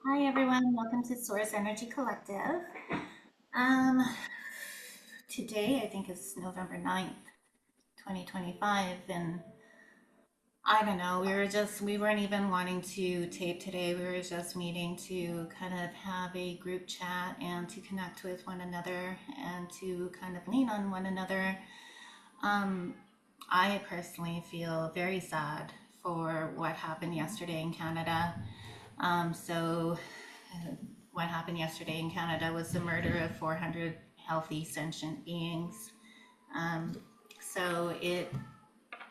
Hi everyone, welcome to Source Energy Collective. Um, Today I think is November 9th, 2025, and I don't know, we weren't even wanting to tape today. We were just meeting to kind of have a group chat and to connect with one another and to kind of lean on one another. Um, I personally feel very sad for what happened yesterday in Canada. So what happened yesterday in Canada was the murder of 400 healthy sentient beings. Um, so it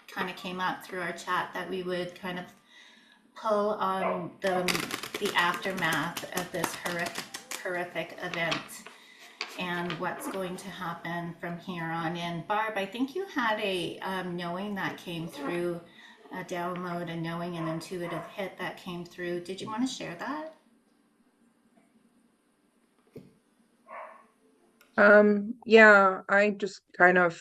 kind of came up through our chat that we would kind of pull on the aftermath of this horrific event and what's going to happen from here on in. Barb, I think you had a knowing that came through, a download, a knowing, an intuitive hit that came through. Did you want to share that? Yeah, I just kind of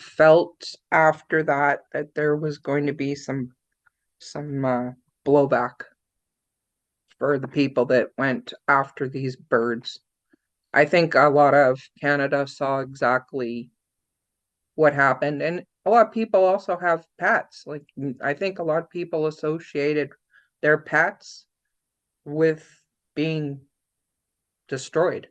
felt after that there was going to be some blowback for the people that went after these birds. I think a lot of Canada saw exactly what happened, and a lot of people also have pets. Like I think a lot of people associated their pets with being destroyed.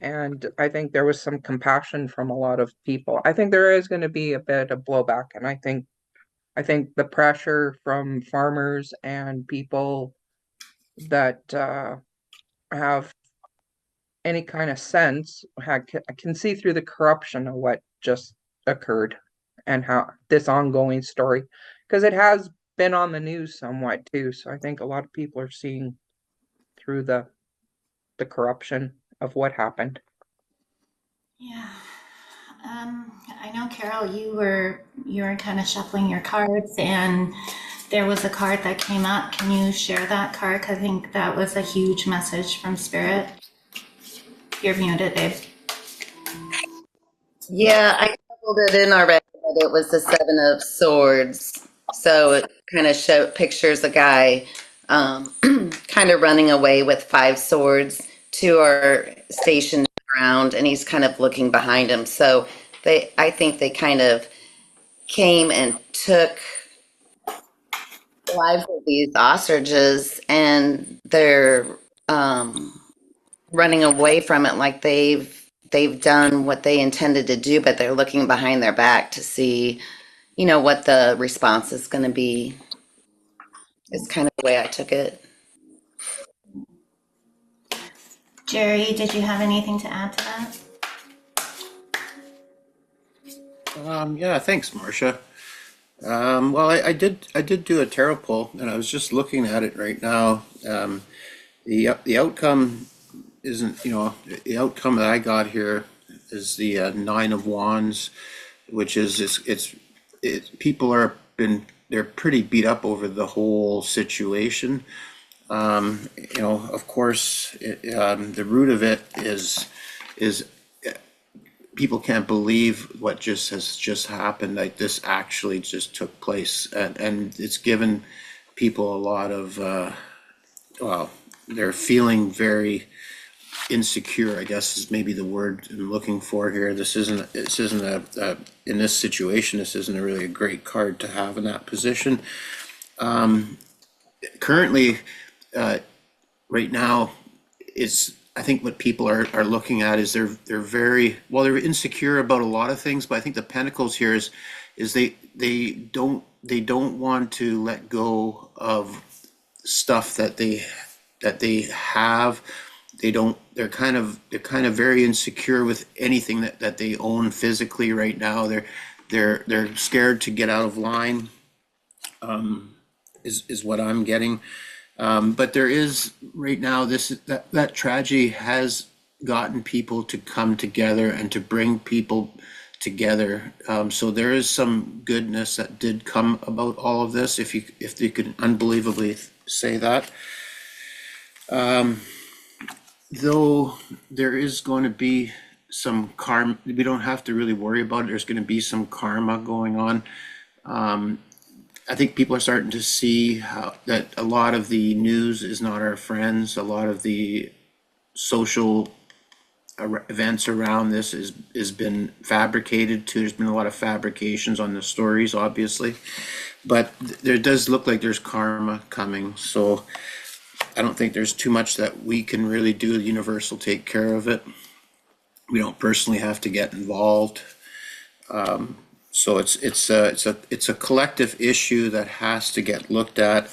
And I think there was some compassion from a lot of people. I think there is going to be a bit of blowback, and I think the pressure from farmers and people that have any kind of sense I can see through the corruption of what just occurred and how this ongoing story, because it has been on the news somewhat too. So I think a lot of people are seeing through the corruption of what happened. Yeah. I know, Carol, you were kind of shuffling your cards, and there was a card that came up. Can you share that card? 'Cause I think that was a huge message from Spirit. You're muted, babe. Yeah, I pulled it in already, but it was the Seven of Swords. So it kind of show pictures a guy um, kind of running away with five swords. Two are stationed around, and he's kind of looking behind him. So I think they kind of came and took lives of these ostriches, and they're um, running away from it like they've done what they intended to do, but they're looking behind their back to see, what the response is going to be. Is kind of the way I took it. Jerry, did you have anything to add to that? Yeah, thanks, Marcia. Well, I did do a tarot pull, and I was just looking at it right now. The outcome isn't, the outcome that I got here is the Nine of Wands, which is people they're pretty beat up over the whole situation. Of course, the root of it is people can't believe what just happened. Like this actually just took place, and it's given people a lot of well, they're feeling very insecure, I guess is maybe the word I'm looking for here. This isn't a in this situation, this isn't really a great card to have in that position. Currently, uh, right now, is I think what people are looking at is they're very well, they're insecure about a lot of things, but I think the Pentacles here is they don't want to let go of stuff that they have. They're kind of very insecure with anything that they own physically right now. They're scared to get out of line, is what I'm getting. But there is right now that tragedy has gotten people to come together and to bring people together. So there is some goodness that did come about all of this, if you could unbelievably say that. Though there is going to be some karma, we don't have to really worry about it. There's going to be some karma going on. I think people are starting to see how that a lot of the news is not our friends. A lot of the social events around this is been fabricated too. There's been a lot of fabrications on the stories, obviously, but there does look like there's karma coming. So I don't think there's too much that we can really do. The universe will take care of it. We don't personally have to get involved. So it's a collective issue that has to get looked at.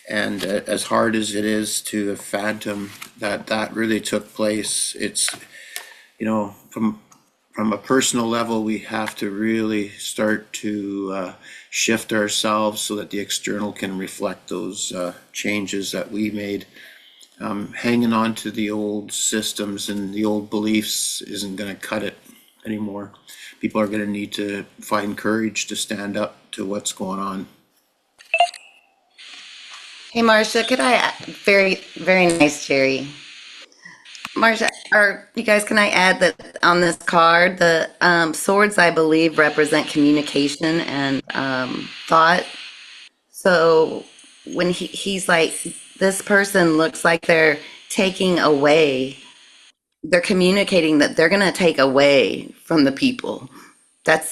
And as hard as it is to fathom that really took place, it's, from a personal level, we have to really start to shift ourselves so that the external can reflect those changes that we made. Hanging on to the old systems and the old beliefs isn't going to cut it anymore. People are going to need to find courage to stand up to what's going on. Hey, Marcia, very, very nice, Jerry. Marcia, or you guys, can I add that on this card, the swords, I believe, represent communication and thought. So when he's like, this person looks like they're taking away, they're communicating that they're going to take away from the people. That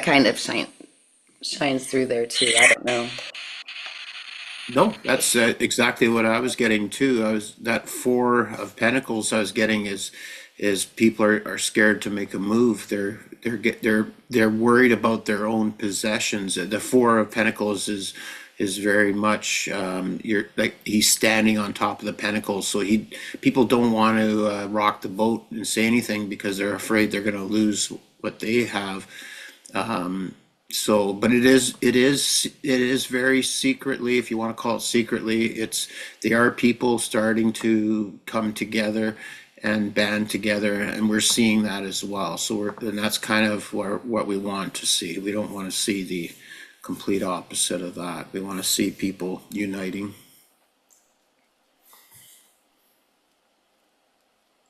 kind of shines through there too. I don't know. No, that's exactly what I was getting too. That Four of Pentacles I was getting is people are scared to make a move. They're worried about their own possessions. The Four of Pentacles is very much you're like he's standing on top of the pentacles, so people don't want to rock the boat and say anything because they're afraid they're going to lose what they have. So, but it is very secretly, if you want to call it secretly, they are people starting to come together and band together, and we're seeing that as well. So and that's kind of what we want to see. We don't want to see the complete opposite of that. We want to see people uniting.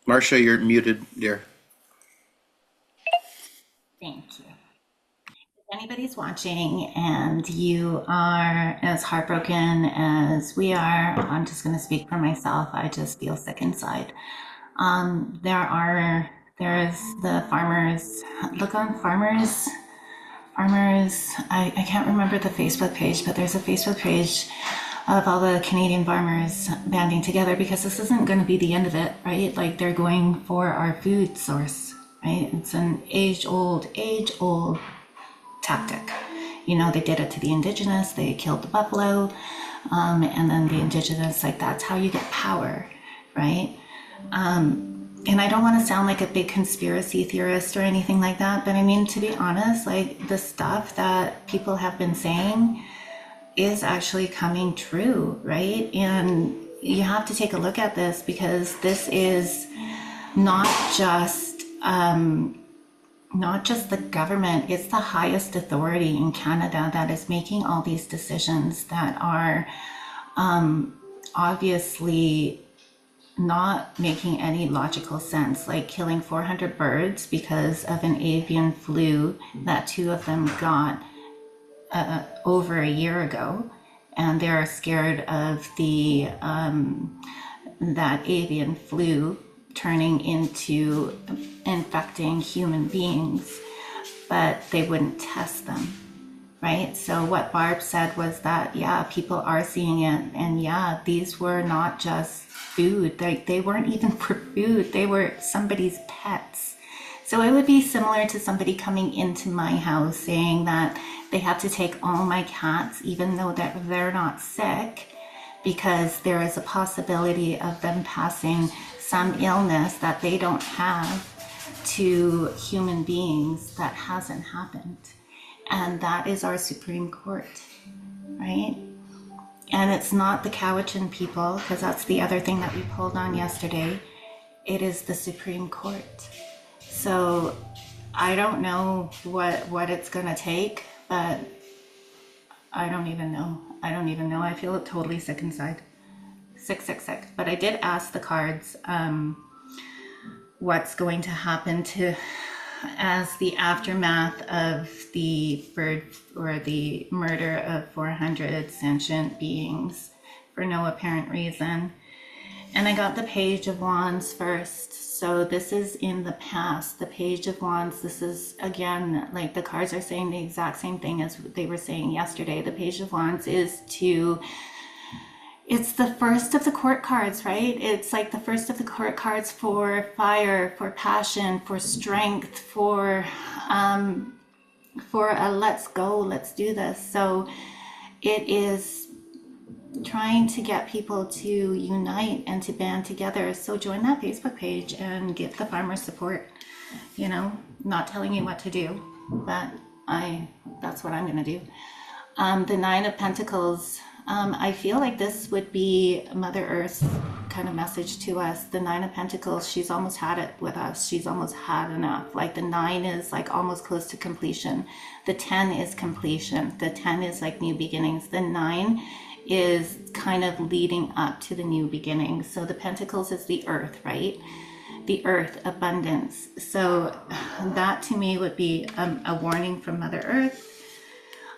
Marcia, you're muted, dear. Thank you. If anybody's watching and you are as heartbroken as we are, I'm just going to speak for myself. I just feel sick inside. There's the farmers. Look on farmers. I can't remember the Facebook page, but there's a Facebook page of all the Canadian farmers banding together because this isn't going to be the end of it, right? Like they're going for our food source, right? It's an age old tactic. They did it to the indigenous, they killed the buffalo, and then the indigenous, like that's how you get power, right? And I don't want to sound like a big conspiracy theorist or anything like that, but I mean, to be honest, like the stuff that people have been saying is actually coming true, right? And you have to take a look at this because this is not just the government, it's the highest authority in Canada that is making all these decisions that are obviously not making any logical sense, like killing 400 birds because of an avian flu that 2 of them got over a year ago, and they're scared of that avian flu turning into infecting human beings, but they wouldn't test them, right? So what Barb said was that, yeah, people are seeing it, and yeah, these were not just food. They weren't even for food. They were somebody's pets. So it would be similar to somebody coming into my house saying that they have to take all my cats, even though they're not sick, because there is a possibility of them passing some illness that they don't have to human beings that hasn't happened. And that is our Supreme Court, right? And it's not the Cowichan people, because that's the other thing that we pulled on yesterday. It is the Supreme Court. So I don't know what it's going to take, but I don't even know. I feel totally sick inside. Sick. But I did ask the cards what's going to happen to as the aftermath of the bird or the murder of 400 sentient beings for no apparent reason. And I got the Page of Wands first. So this is in the past. The Page of Wands, this is again, like the cards are saying the exact same thing as they were saying yesterday. The Page of Wands is to, it's the first of the court cards, right? It's like the first of the court cards for fire, for passion, for strength, for a let's go, let's do this. So it is trying to get people to unite and to band together. So join that Facebook page and give the farmers support. You know, not telling you what to do, but that's what I'm gonna do. The Nine of Pentacles. I feel like this would be Mother Earth's kind of message to us. The Nine of Pentacles, she's almost had it with us. She's almost had enough. Like the 9 is like almost close to completion. The 10 is completion. The 10 is like new beginnings. The 9 is kind of leading up to the new beginnings. So the Pentacles is the earth, right? The earth, abundance. So that to me would be a warning from Mother Earth.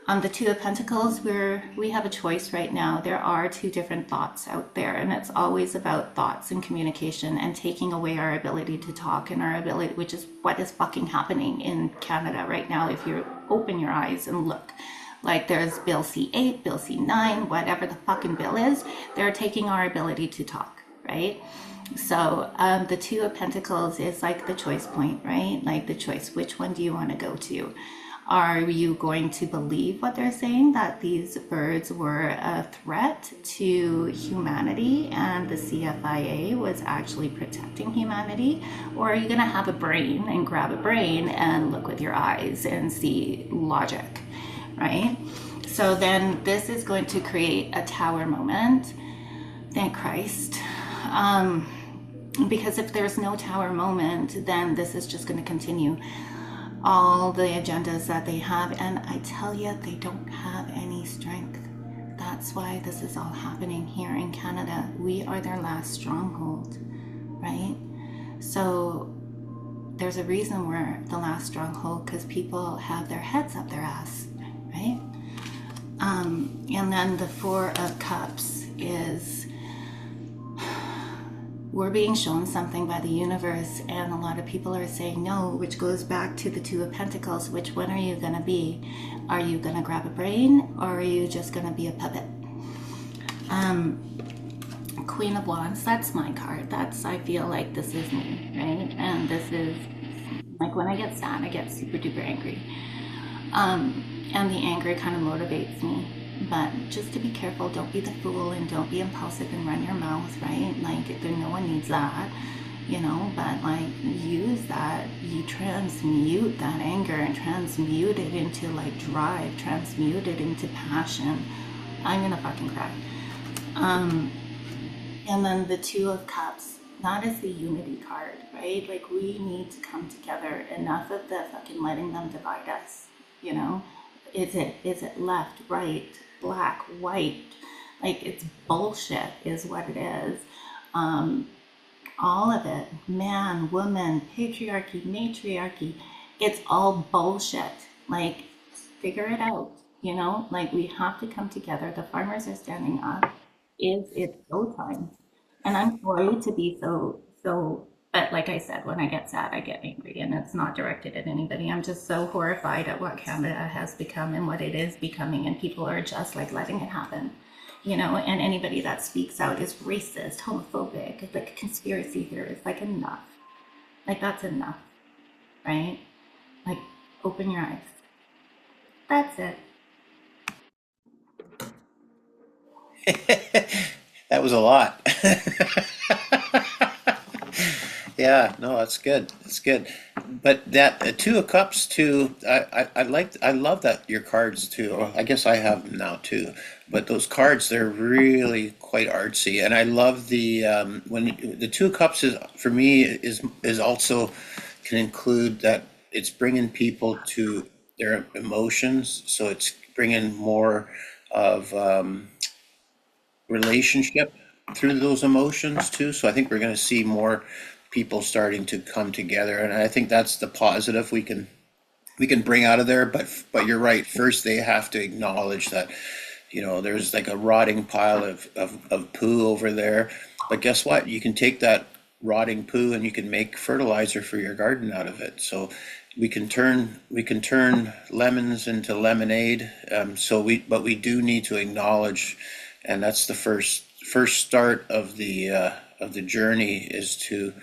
On the Two of Pentacles, we have a choice right now. There are two different thoughts out there, and it's always about thoughts and communication and taking away our ability to talk and our ability, which is what is fucking happening in Canada right now. If you open your eyes and look, like there's Bill C8, Bill C9, whatever the fucking bill is, they're taking our ability to talk, right? So the Two of Pentacles is like the choice point, right? Like the choice, which one do you want to go to? Are you going to believe what they're saying, that these birds were a threat to humanity and the CFIA was actually protecting humanity? Or are you going to have a brain and grab a brain and look with your eyes and see logic, right? So then this is going to create a tower moment. Thank Christ. Because if there's no tower moment, then this is just going to continue all the agendas that they have, and I tell you, they don't have any strength. That's why this is all happening here in Canada. We are their last stronghold, right? So there's a reason we're the last stronghold, because people have their heads up their ass, right? And then the Four of Cups is, we're being shown something by the universe, and a lot of people are saying no, which goes back to the Two of Pentacles. Which one are you going to be? Are you going to grab a brain, or are you just going to be a puppet? Queen of Wands, that's my card. That's, I feel like this is me, right? And this is like when I get sad, I get super duper angry. And the anger kind of motivates me. But just to be careful, don't be the fool and don't be impulsive and run your mouth, right? Like, no one needs that, you know, but like, use that, you transmute that anger and transmute it into like drive, transmute it into passion. I'm gonna fucking cry. And then the Two of Cups, that is the unity card, right? Like, we need to come together. Enough of the fucking letting them divide us, you know? Is it left, right, black, white? Like, it's bullshit is what it is. All of it, man, woman, patriarchy, matriarchy, it's all bullshit. Like, figure it out, you know? Like, we have to come together. The farmers are standing up. It's go time. And I'm sorry to be so, but like I said, when I get sad, I get angry, and it's not directed at anybody. I'm just so horrified at what Canada has become and what it is becoming, and people are just like letting it happen, you know, and anybody that speaks out is racist, homophobic, it's like a conspiracy theorist, like enough. Like, that's enough, right? Like, open your eyes. That's it. That was a lot. Yeah, no, that's good. That's good. But that Two of Cups too, I love that your cards too. Well, I guess I have them now too. But those cards, they're really quite artsy, and I love the the Two of Cups is for me is also can include that it's bringing people to their emotions, so it's bringing more of relationship through those emotions too. So I think we're going to see more people starting to come together, and I think that's the positive we can bring out of there. But you're right. First, they have to acknowledge that, there's like a rotting pile of poo over there. But guess what? You can take that rotting poo and you can make fertilizer for your garden out of it. So we can turn lemons into lemonade. But we do need to acknowledge, and that's the first start of the journey is to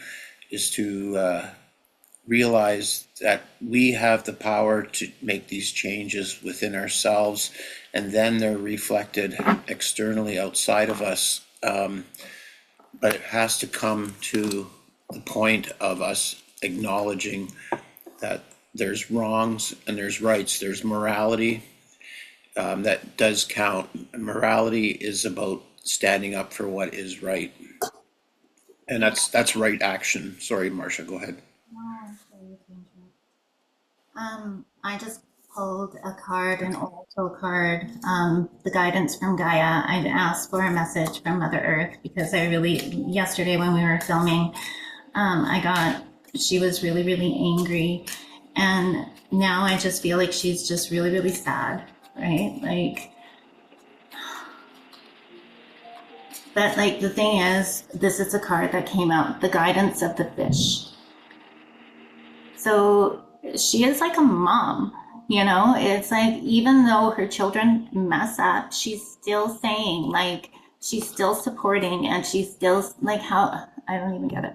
realize that we have the power to make these changes within ourselves, and then they're reflected externally outside of us. But it has to come to the point of us acknowledging that there's wrongs and there's rights, there's morality, that does count. Morality is about standing up for what is right, and that's right action. Sorry, Marcia, go ahead. Oh, sorry to interrupt. I just pulled a card, an oracle card, the guidance from Gaia. I asked for a message from Mother Earth because yesterday when we were filming, she was really, really angry. And now I just feel like she's just really, really sad, right? But like the thing is, this is a card that came out, the guidance of the fish. So she is like a mom, it's like even though her children mess up, she's still saying, like, she's still supporting, and she's still like, how, I don't even get it.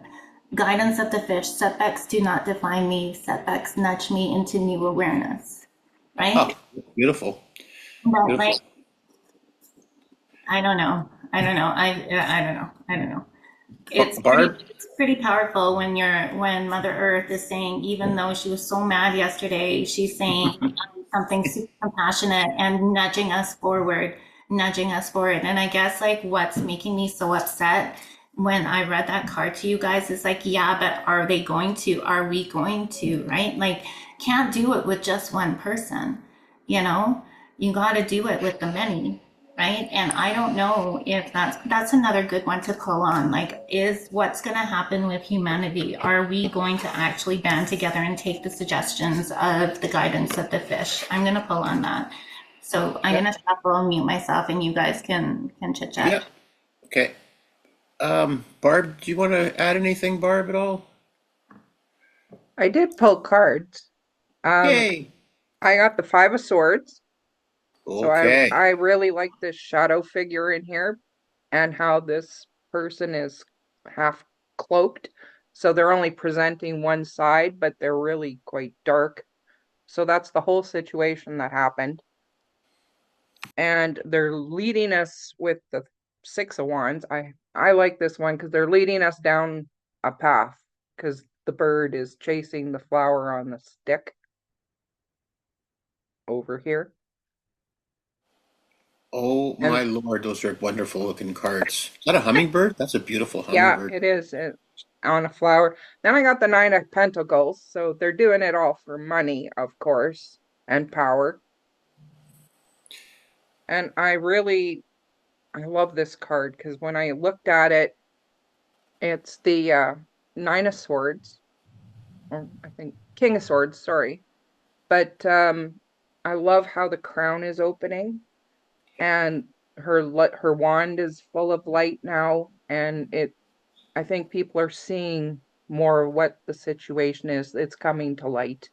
Guidance of the fish, setbacks do not define me, setbacks nudge me into new awareness, Oh, right? beautiful, But beautiful. like, I don't know. I don't know. I don't know. I don't know. Barb. It's pretty powerful when Mother Earth is saying, even though she was so mad yesterday, she's saying something super compassionate and nudging us forward. And I guess like what's making me so upset when I read that card to you guys is like, yeah, but are they going to? Are we going to? Right? Like, can't do it with just one person, you know? You got to do it with the many, right? And I don't know if that's another good one to pull on. Like, is what's going to happen with humanity? Are we going to actually band together and take the suggestions of the guidance of the fish? I'm going to pull on that. So I'm Yeah, going to shuffle and mute myself, and you guys can chit yeah. chat. Okay. Barb, do you want to add anything, Barb, at all? I did pull cards. Um, Yay. I got the Five of Swords. So Okay. I really like this shadow figure in here and how this person is half cloaked. So they're only presenting one side, but they're really quite dark. So that's the whole situation that happened. And they're leading us with the Six of Wands. I like this one because they're leading us down a path because the bird is chasing the flower on the stick over here. Oh And my Lord, those are wonderful looking cards. Is that a hummingbird? That's a beautiful yeah, hummingbird. it is on a flower. Then I got the Nine of Pentacles. So they're doing it all for money, of course, and power. And I love this card because when I looked at it, it's the Nine of Swords, or I think King of Swords, sorry. But I love how the crown is opening and her wand is full of light now, and I think people are seeing more of what the situation is. It's coming to light.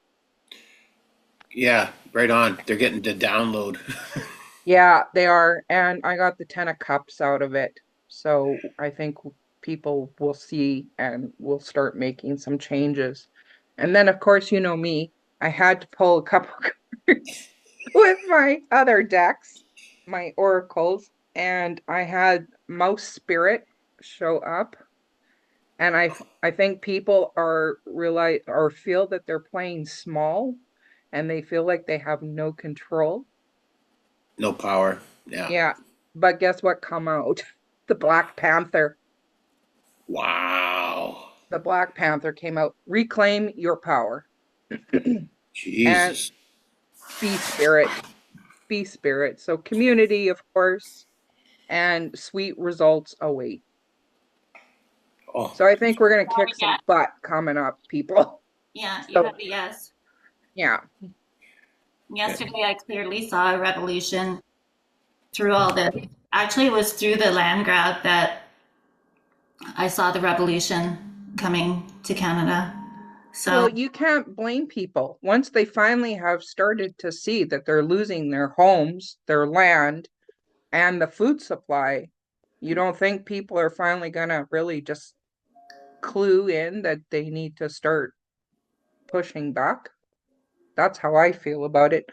Yeah, right on. They're getting the download. Yeah, they are. And I got the Ten of Cups out of it. So I think people will see and will start making some changes. And then, of course, you know me, I had to pull a couple cards with my other decks, my oracles, and I had Mouse Spirit show up. And I think people are realize or feel that they're playing small and they feel like they have no control. No power. Yeah. Yeah, but guess what come out? The Black Panther. Wow. The Black Panther came out. Reclaim your power. And Jesus. be spirit. Be spirit. So community, of course, and sweet results await. Oh, So I think we're gonna kick some butt coming up, people. Yeah, you So have a yes. yeah. Yesterday, I clearly saw a revolution through all this. Actually, it was through the land grab that I saw the revolution coming to Canada. So, Well, you can't blame people. Once they finally have started to see that they're losing their homes, their land, and the food supply, you don't think people are finally gonna really just clue in that they need to start pushing back? That's how I feel about it.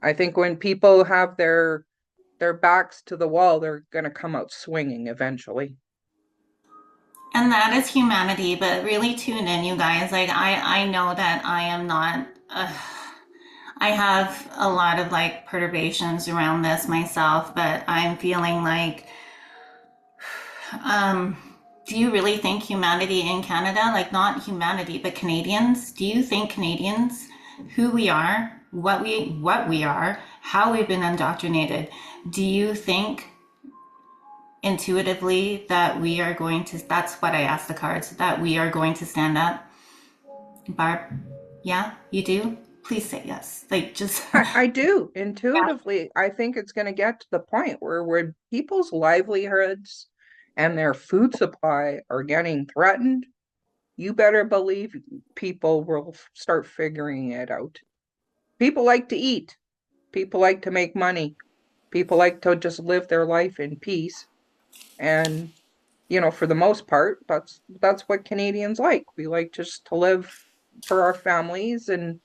I think when people have their backs to the wall, they're gonna come out swinging eventually. and that is humanity, but really tune in, you guys. Like, I know that I am not, I have a lot of like perturbations around this myself, but I'm feeling like, um, do you really think humanity in Canada, like not humanity, but Canadians, do you think Canadians, who we are, what we are, how we've been indoctrinated, do you think intuitively that we are going to, that's what I asked the cards, that we are going to stand up? Barb, yeah, you do? Please say yes. Like just I do intuitively. I think it's going to get to the point where people's livelihoods and their food supply are getting threatened. You better believe people will start figuring it out. People like to eat. People like to make money. People like to just live their life in peace. And, for the most part, that's what Canadians like. We like just to live for our families, and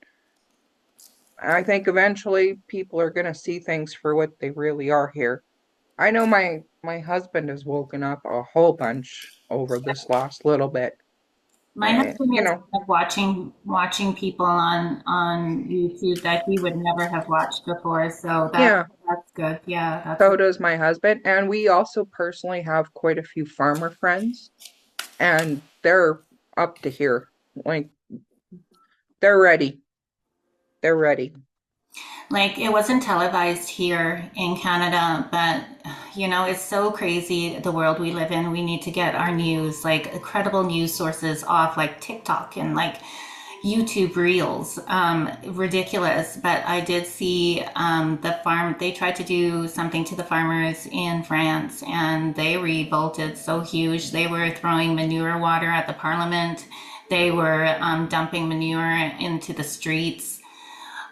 I think eventually people are going to see things for what they really are here. I know my husband has woken up a whole bunch over this last little bit. my husband You is know, kind of watching people on YouTube that he would never have watched before. So yeah, that's good. Yeah, that's so does my husband. And we also personally have quite a few farmer friends, and they're up to here. Like, they're ready. They're ready. like it wasn't televised here in Canada, but it's so crazy the world we live in. We need to get our news, like credible news sources off like TikTok and like YouTube reels. Ridiculous. But I did see the farm, they tried to do something to the farmers in France and they revolted so huge. They were throwing manure water at the parliament, they were dumping manure into the streets.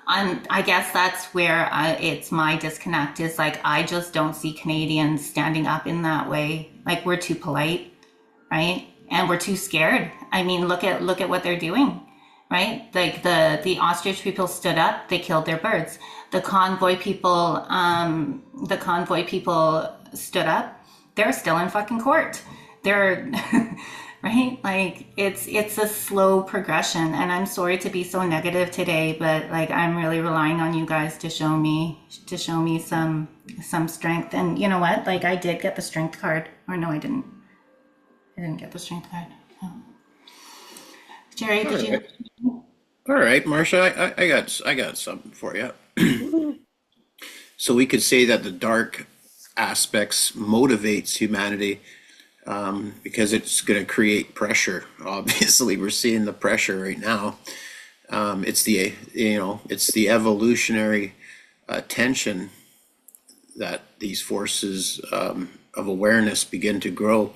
I guess that's where it's my disconnect is like, I just don't see Canadians standing up in that way. Like, we're too polite, right? And we're too scared. I mean, look at what they're doing, right? Like the ostrich people stood up, they killed their birds. The convoy people stood up. They're still in fucking court. They're right. Like it's a slow progression, and I'm sorry to be so negative today, but like I'm really relying on you guys to show me some strength. And you know what? Like I did get the strength card, or no, I didn't. I didn't get the strength card. Oh. Jerry, all did you? right. All right, Marcia, I got something for you. So we could say that the dark aspects motivates humanity, because it's going to create pressure. Obviously, we're seeing the pressure right now. It's the evolutionary tension that these forces of awareness begin to grow.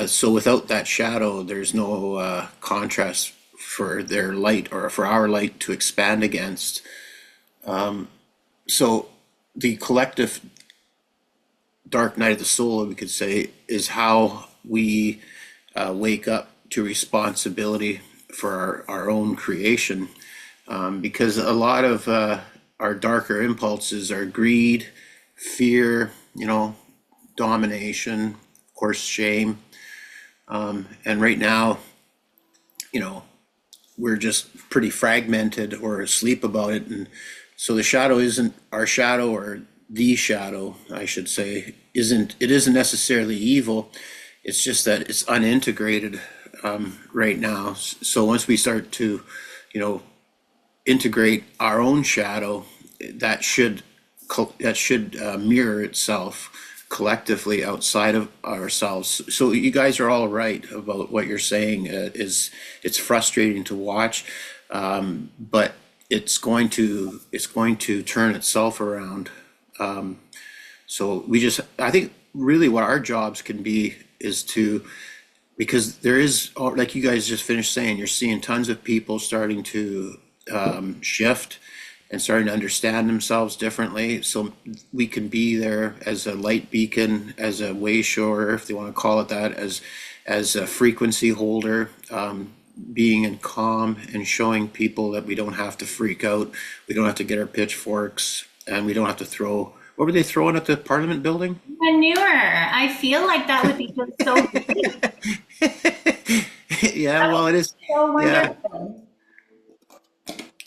So without that shadow, there's no contrast for their light or for our light to expand against. So the collective dark night of the soul, we could say, is how we wake up to responsibility for our own creation. Because a lot of our darker impulses are greed, fear, domination, of course, shame. And right now, you know, we're just pretty fragmented or asleep about it. And so the shadow isn't our shadow, or the shadow, I should say, isn't necessarily evil. It's just that it's unintegrated right now. So once we start to, integrate our own shadow, that should mirror itself collectively outside of ourselves. So you guys are all right about what you're saying. Is it's frustrating to watch, but it's going to turn itself around. So I think really what our jobs can be is to, because there is, like you guys just finished saying, you're seeing tons of people starting to shift and starting to understand themselves differently. So we can be there as a light beacon, as a way shower, if they want to call it that, as a frequency holder, being in calm and showing people that we don't have to freak out, we don't have to get our pitchforks, and we don't have to throw. What were they throwing at the Parliament building? Manure. I feel like that would be just so great. Yeah, well, it is. So Yeah. wonderful.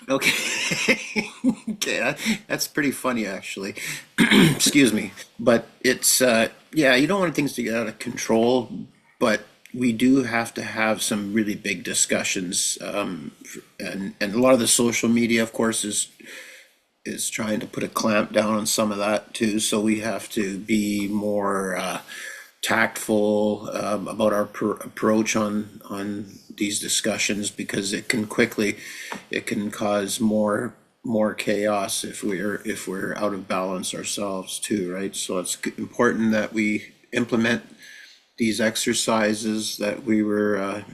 Okay. Okay, that's pretty funny actually. Excuse me. But it's yeah, you don't want things to get out of control, but we do have to have some really big discussions. And a lot of the social media, of course, is trying to put a clamp down on some of that too. So we have to be more tactful about our approach on these discussions, because it can cause more chaos if we're out of balance ourselves too, right? So it's important that we implement these exercises that we were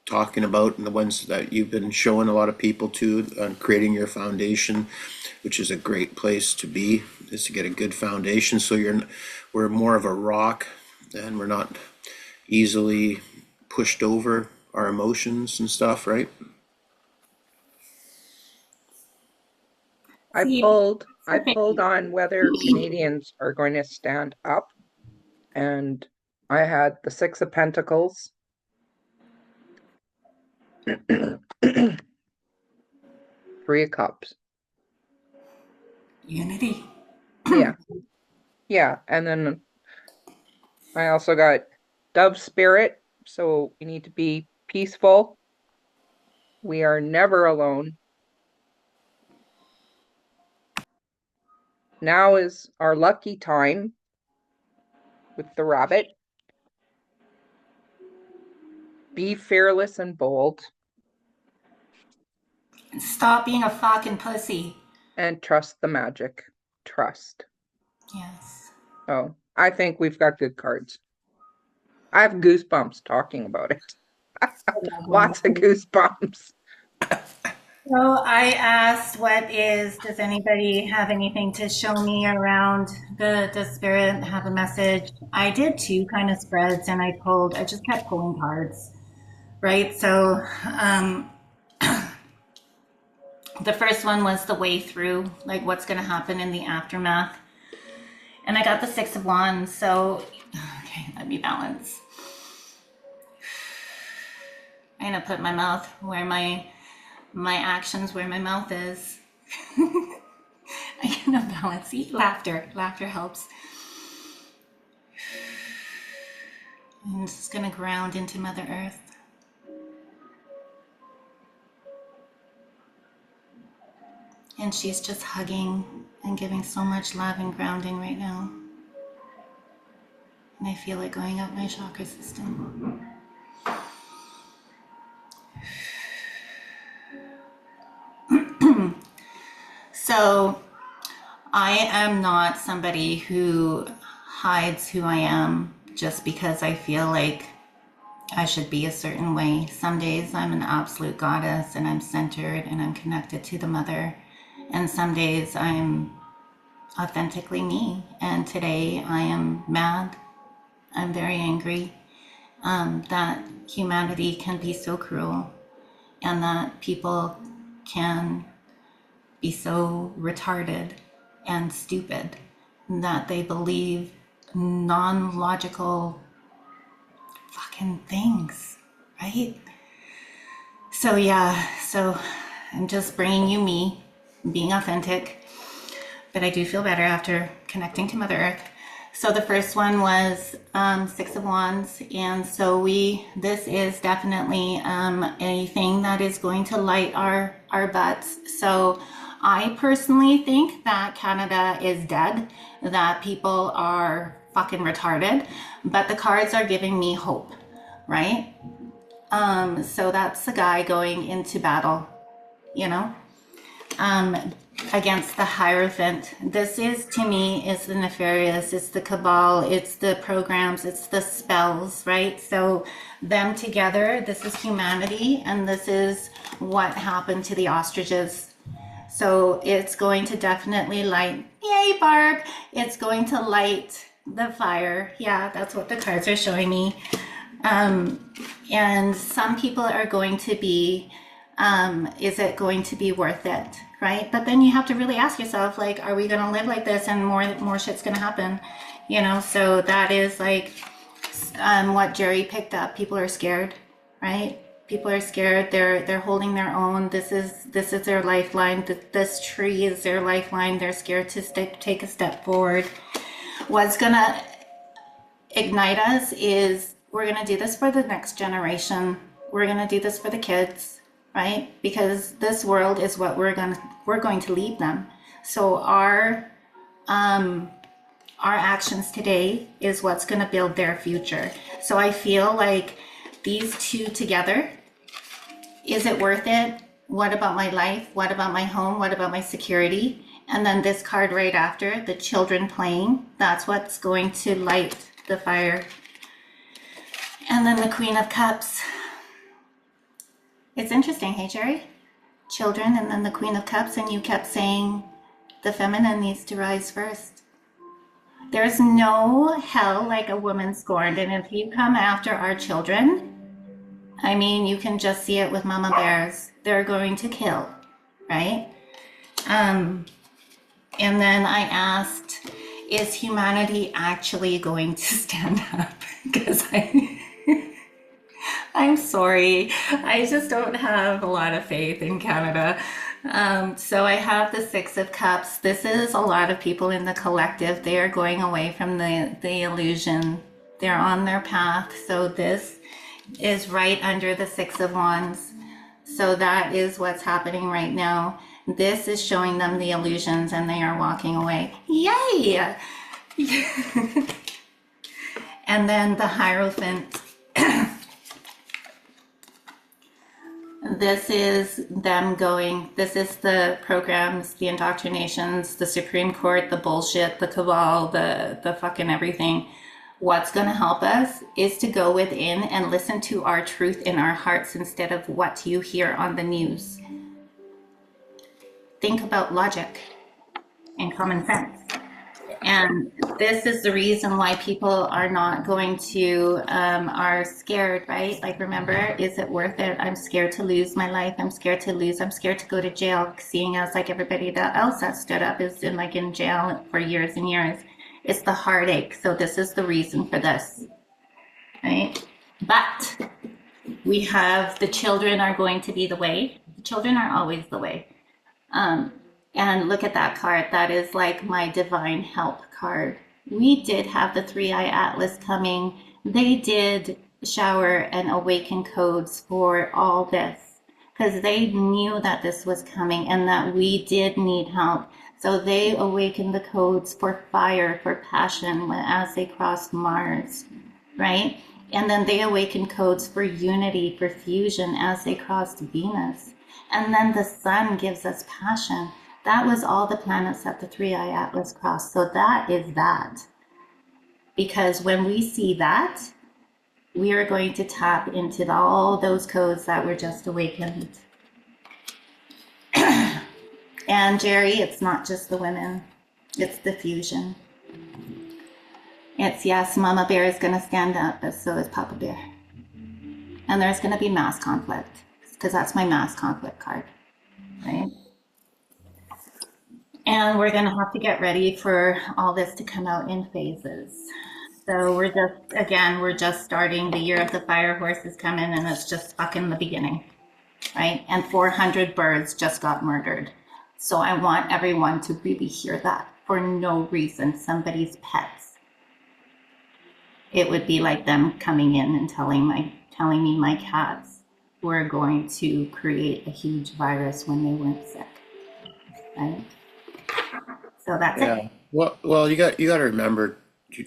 talking about, and the ones that you've been showing a lot of people to, on creating your foundation, which is a great place to be, is to get a good foundation. So we're more of a rock, and we're not easily pushed over our emotions and stuff, right? I See, pulled on whether Canadians are going to stand up, and I had the Six of Pentacles, Three of Cups. unity. Yeah. Yeah. And then I also got Dove Spirit. So we need to be peaceful. We are never alone. Now is our lucky time with the Rabbit. Be fearless and bold, Stop being a fucking pussy. and trust the magic. Trust. Yes. Oh, I think we've got good cards. I have goosebumps talking about it. Lots of goosebumps. So I asked, does anybody have anything to show me around the spirit, have a message? I did two kind of spreads, and I just kept pulling cards, right? So the first one was the way through, like what's going to happen in the aftermath. And I got the Six of Wands. So, okay, let me balance. I'm going to put my mouth where my actions where my mouth is. I cannot balance. See, laughter helps. I'm just gonna ground into Mother Earth. And she's just hugging and giving so much love and grounding right now. And I feel it going up my chakra system. So I am not somebody who hides who I am just because I feel like I should be a certain way. Some days I'm an absolute goddess and I'm centered and I'm connected to the mother. And some days I'm authentically me. And today I am mad. I'm very angry that humanity can be so cruel and that people can be so retarded and stupid that they believe non-logical fucking things, right? So yeah, so I'm just bringing you me, being authentic, but I do feel better after connecting to Mother Earth. So the first one was Six of Wands, and so this is definitely a thing that is going to light our butts. So I personally think that Canada is dead, that people are fucking retarded, but the cards are giving me hope, right? So that's the guy going into battle, you know, against the Hierophant. This is, to me, is the nefarious, it's the cabal, it's the programs, it's the spells, right? So them together, this is humanity, and this is what happened to the ostriches. So it's going to definitely light, yay Barb, it's going to light the fire. Yeah, that's what the cards are showing me. And some people are going to be, is it going to be worth it, right? But then you have to really ask yourself, like, are we going to live like this and more shit's going to happen, you know? So that is like what Jerry picked up. People are scared, right? People are scared. They're holding their own. This is their lifeline. This tree is their lifeline. They're scared to take a step forward. What's gonna ignite us is we're gonna do this for the next generation. We're gonna do this for the kids, right? Because this world is what we're going to leave them. So our actions today is what's going to build their future. So I feel like these two together, is it worth it? What about my life? What about my home? What about my security? And then this card right after, the children playing, that's what's going to light the fire. And then the Queen of Cups. It's interesting, hey Jerry? Children and then the Queen of Cups, and you kept saying the feminine needs to rise first. There's no hell like a woman scorned, and if you come after our children, I mean, you can just see it with mama bears. They're going to kill, right? And then I asked, is humanity actually going to stand up? Because I'm sorry, I just don't have a lot of faith in Canada. So I have the Six of Cups. This is a lot of people in the collective. They are going away from the illusion. They're on their path. So this is right under the Six of Wands. So that is what's happening right now. This is showing them the illusions and they are walking away. Yay! And then the Hierophant. This is them going, this is the programs, the indoctrinations, the Supreme Court, the bullshit, the cabal, the fucking everything. What's going to help us is to go within and listen to our truth in our hearts instead of what you hear on the news. Think about logic and common sense. And this is the reason why people are not going to, are scared, right? Like, remember, is it worth it? I'm scared to lose my life. I'm scared to lose. I'm scared to go to jail, seeing as like everybody else that stood up is in jail for years and years. It's the heartache. So this is the reason for this, right? But we have the children are going to be the way. The children are always the way. And look at that card. That is like my divine help card. We did have the three-eye atlas coming. They did shower and awaken codes for all this because they knew that this was coming and that we did need help. So they awakened the codes for fire, for passion as they crossed Mars, right? And then they awakened codes for unity, for fusion as they crossed Venus. And then the sun gives us passion. That was all the planets that the three-eye atlas crossed. So that is that. Because when we see that, we are going to tap into all those codes that were just awakened. And Jerry, it's not just the women, it's the fusion. It's, yes, Mama Bear is going to stand up, but so is Papa Bear. And there's going to be mass conflict, because that's my mass conflict card, right? And we're going to have to get ready for all this to come out in phases. So we're just starting. The year of the fire horse is coming, and it's just fucking the beginning, right? And 400 birds just got murdered. So I want everyone to really hear that for no reason. Somebody's pets. It would be like them coming in and telling me my cats were going to create a huge virus when they weren't sick. right? So that's Yeah. it. Well, you got to remember.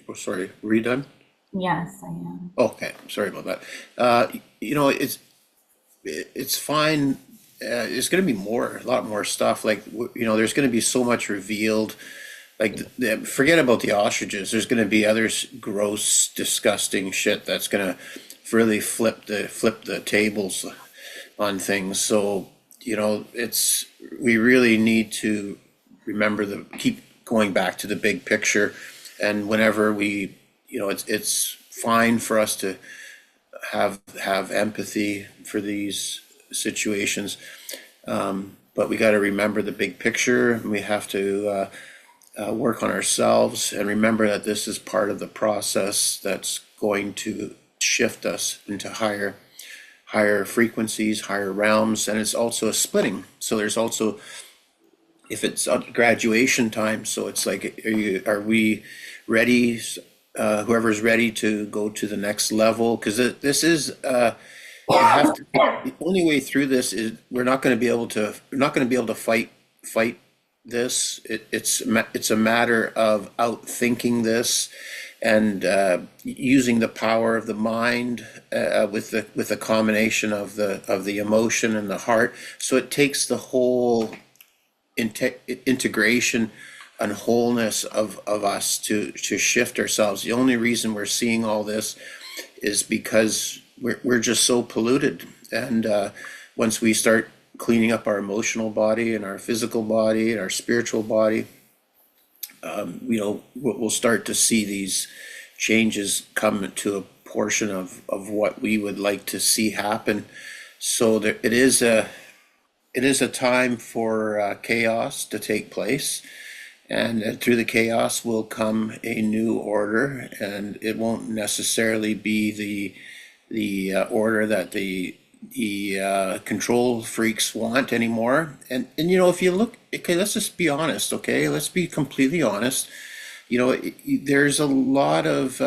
Oh, sorry, were you done? Yes, I am. Okay, sorry about that. You know, it's fine. It's going to be a lot more stuff. Like you know, there's going to be so much revealed. Like, forget about the ostriches. There's going to be other gross, disgusting shit that's going to really flip the tables on things. So, you know, we really need to remember keep going back to the big picture. And whenever you know, it's fine for us to have empathy for these situations. But we got to remember the big picture. We have to work on ourselves and remember that this is part of the process that's going to shift us into higher frequencies, higher realms, and it's also a splitting. So there's also, if it's graduation time, so it's like, are we ready? Whoever's ready to go to the next level, because this is you have to. The only way through this is we're not going to be able to fight this. It's a matter of outthinking this and using the power of the mind with the combination of the emotion and the heart. So it takes the whole integration and wholeness of us to shift ourselves. The only reason we're seeing all this is because we're just so polluted. And once we start cleaning up our emotional body and our physical body and our spiritual body, you know, we'll start to see these changes come to a portion of what we would like to see happen. So it is a time for chaos to take place, and through the chaos will come a new order, and it won't necessarily be the order that the control freaks want anymore. And you know, if you look, okay, let's just be honest, okay, let's be completely honest. You know, there's a lot of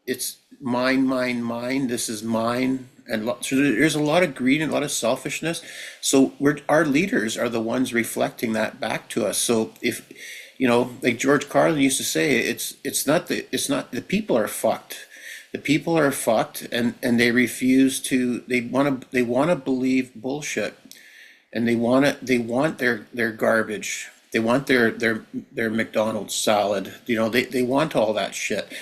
it's mine, this is mine, and so there's a lot of greed and a lot of selfishness. So our leaders are the ones reflecting that back to us. So if, you know, like George Carlin used to say, it's not the people are fucked. The people are fucked, and they refuse to. They want to believe bullshit, and they want their garbage. They want their McDonald's salad. You know, they want all that shit.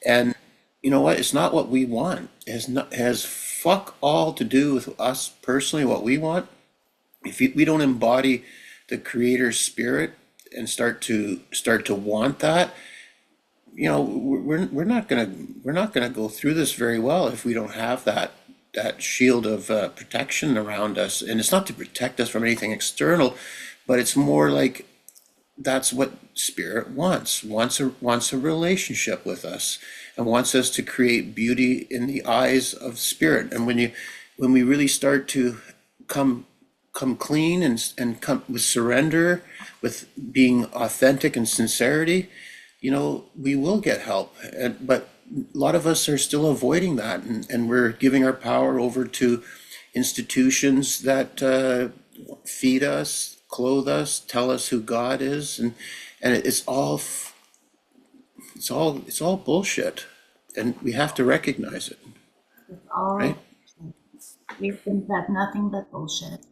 And you know what? It's not what we want. It has fuck all to do with us personally, what we want. If we don't embody the creator's spirit and start to want that, you know, we're not gonna go through this very well if we don't have that shield of protection around us. And it's not to protect us from anything external, but it's more like that's what spirit wants a relationship with us, and wants us to create beauty in the eyes of spirit. And when we really start to come come clean and come with surrender, with being authentic and sincerity, you know, we will get help. But a lot of us are still avoiding that, and we're giving our power over to institutions that feed us, clothe us, tell us who God is, and it's all bullshit, and we have to recognize it, It's all, right? we've been fed nothing but bullshit.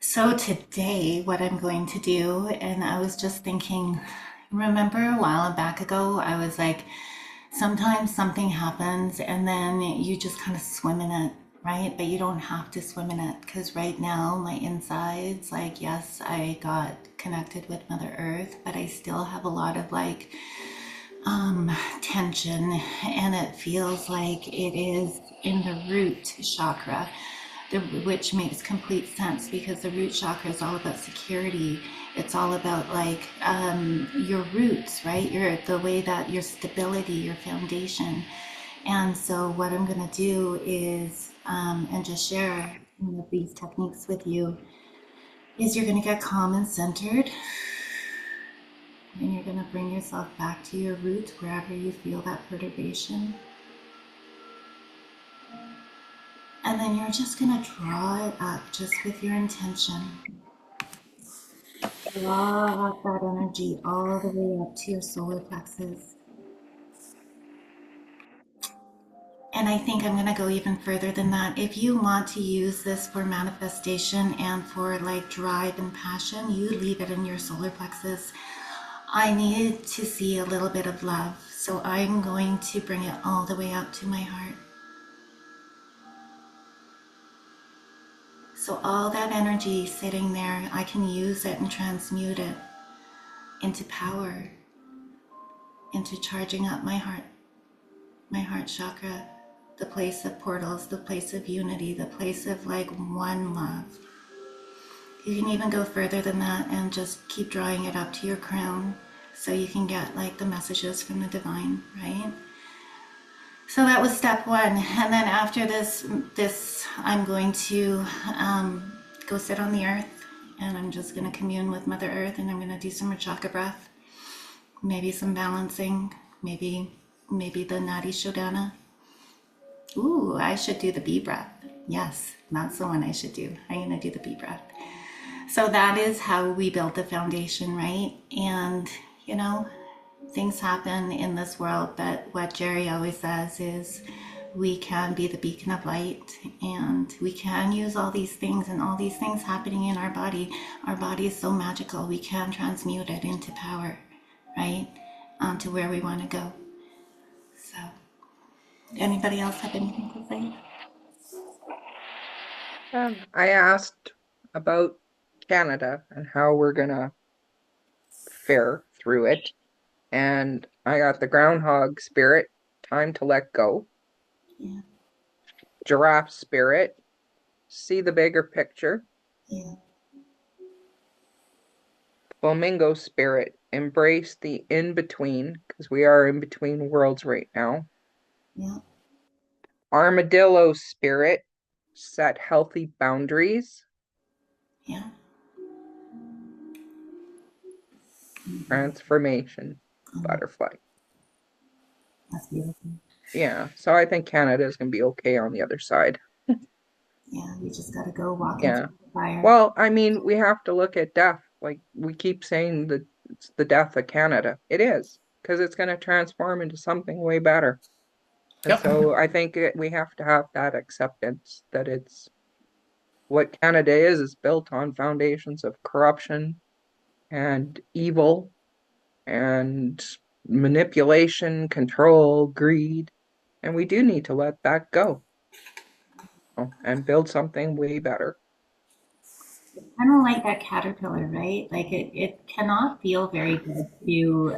So today, what I'm going to do, and I was just thinking, remember a while back ago, I was like, sometimes something happens and then you just kind of swim in it, right? But you don't have to swim in it, because right now my insides, like, yes, I got connected with Mother Earth, but I still have a lot of like tension, and it feels like it is in the root chakra, which makes complete sense because the root chakra is all about security. It's all about like your roots, right? The way that your stability, your foundation. And so what I'm going to do is, and just share these techniques with you, is you're going to get calm and centered, and you're going to bring yourself back to your roots wherever you feel that perturbation. And then you're just going to draw it up just with your intention. Draw that energy all the way up to your solar plexus. And I think I'm going to go even further than that. If you want to use this for manifestation and for like drive and passion, you leave it in your solar plexus. I need to see a little bit of love. So I'm going to bring it all the way up to my heart. So all that energy sitting there, I can use it and transmute it into power, into charging up my heart chakra, the place of portals, the place of unity, the place of like one love. You can even go further than that and just keep drawing it up to your crown so you can get like the messages from the divine, right? So that was step one. And then after this I'm going to go sit on the earth and I'm just going to commune with Mother Earth and I'm going to do some chakra breath, maybe some balancing, maybe the Nadi Shodhana. Ooh, I should do the bee breath. Yes, that's the one I should do. I'm going to do the bee breath. So that is how we build the foundation, right? And, you know, things happen in this world, but what Jerry always says is we can be the beacon of light and we can use all these things and all these things happening in our body. Our body is so magical. We can transmute it into power, right? To where we want to go. So, anybody else have anything to say? I asked about Canada and how we're gonna fare through it, and I got the groundhog spirit, time to let go, Yeah, giraffe spirit, see the bigger picture, yeah, flamingo spirit, embrace the in-between, because we are in between worlds right now, yeah, armadillo spirit, set healthy boundaries, yeah. transformation, Oh, butterfly. that's beautiful. Yeah, so I think Canada is going to be okay on the other side. Yeah, we just got to go walk into Yeah. the fire. Well, I mean, we have to look at death. Like we keep saying that it's the death of Canada. It is, because it's going to transform into something way better. And Yep. so I think we have to have that acceptance that it's what Canada is built on foundations of corruption and evil and manipulation, control, greed. And we do need to let that go and build something way better. Kind of like that caterpillar, right? Like it cannot feel very good to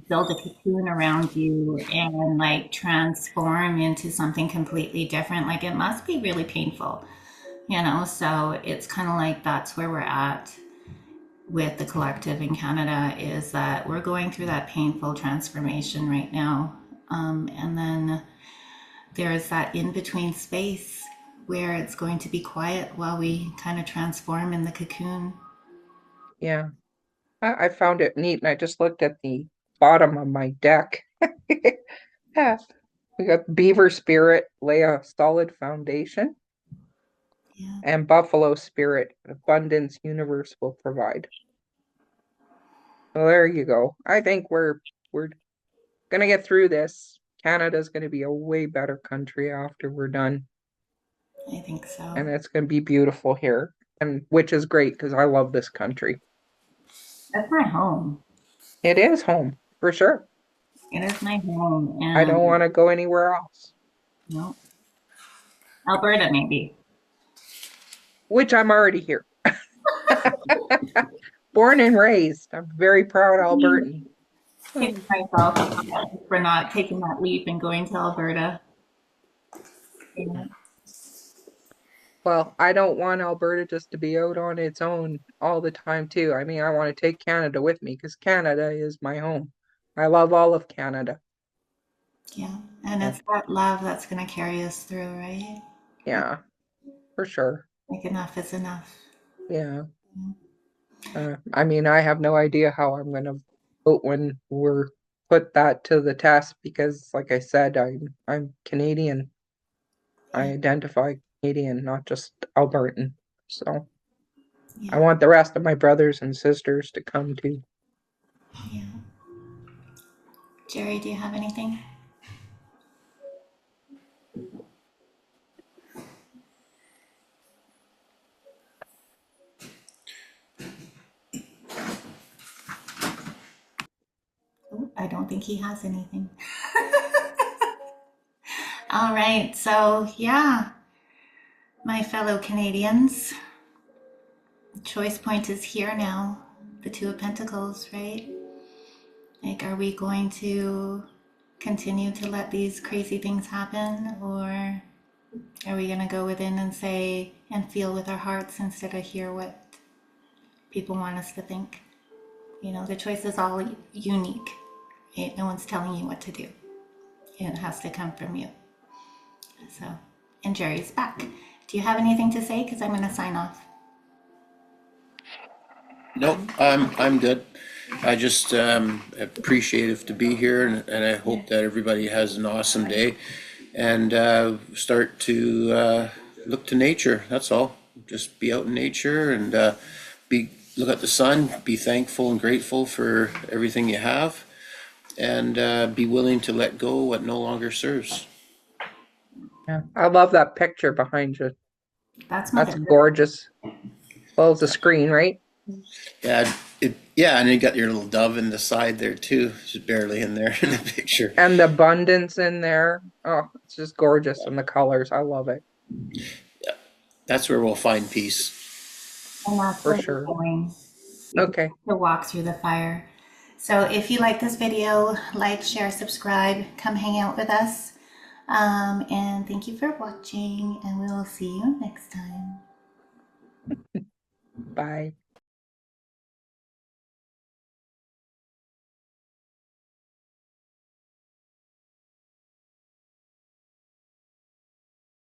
build a cocoon around you and like transform into something completely different. Like it must be really painful, you know? So it's kind of like that's where we're at with the collective in Canada is that we're going through that painful transformation right now. And then there's that in between space where it's going to be quiet while we kind of transform in the cocoon. Yeah. I found it neat, and I just looked at the bottom of my deck. Yeah, we got beaver spirit, lay a solid foundation, Yeah, and buffalo spirit, abundance universe will provide. So there you go. I think we're gonna get through this. Canada's gonna be a way better country after we're done, I think so. and it's gonna be beautiful here, and which is great because I love this country. That's my home. It is home for sure. It is my home. I don't And want to go anywhere else, no, Alberta, maybe. which I'm already here. Born and raised. I'm very proud Albertan. Kick myself for not taking that leap and going to Alberta. Yeah, Well, I don't want Alberta just to be out on its own all the time, too. I mean, I want to take Canada with me because Canada is my home. I love all of Canada. yeah. And And it's that love that's going to carry us through, right? yeah, for sure. Like enough is enough. Yeah. I mean, I have no idea how I'm going to vote when we're put that to the test because, like I said, I'm Canadian. I Yeah. identify Canadian, not just Albertan. So. I Yeah, want the rest of my brothers and sisters to come too. yeah. Jerry, do you have anything? Ooh, I don't think he has anything. All right, so yeah, my fellow Canadians, choice point is here now. The Two of Pentacles, right? Like, are we going to continue to let these crazy things happen, or are we going to go within and say and feel with our hearts instead of hear what people want us to think? You know, the choice is all unique. No one's telling you what to do. It has to come from you. So, and Jerry's back. Do you have anything to say? Because I'm going to sign off. Nope, I'm good. I just appreciative to be here, and I hope that everybody has an awesome day, and start to look to nature. That's all. Just be out in nature and be look at the sun. Be thankful and grateful for everything you have, and be willing to let go what no longer serves. Yeah, I love that picture behind you. That's That's Mother. gorgeous. Well, it's a screen, right? Yeah, and you got your little dove in the side there too, just barely in there in the picture. And the abundance in there. Oh, it's just gorgeous. And the colors. I love it That's where we'll find peace. And that's for where we're sure. going Okay. to walk through the fire. So if you like this video, like, share, subscribe, come hang out with us. And thank you for watching, and we will see you next time. Bye.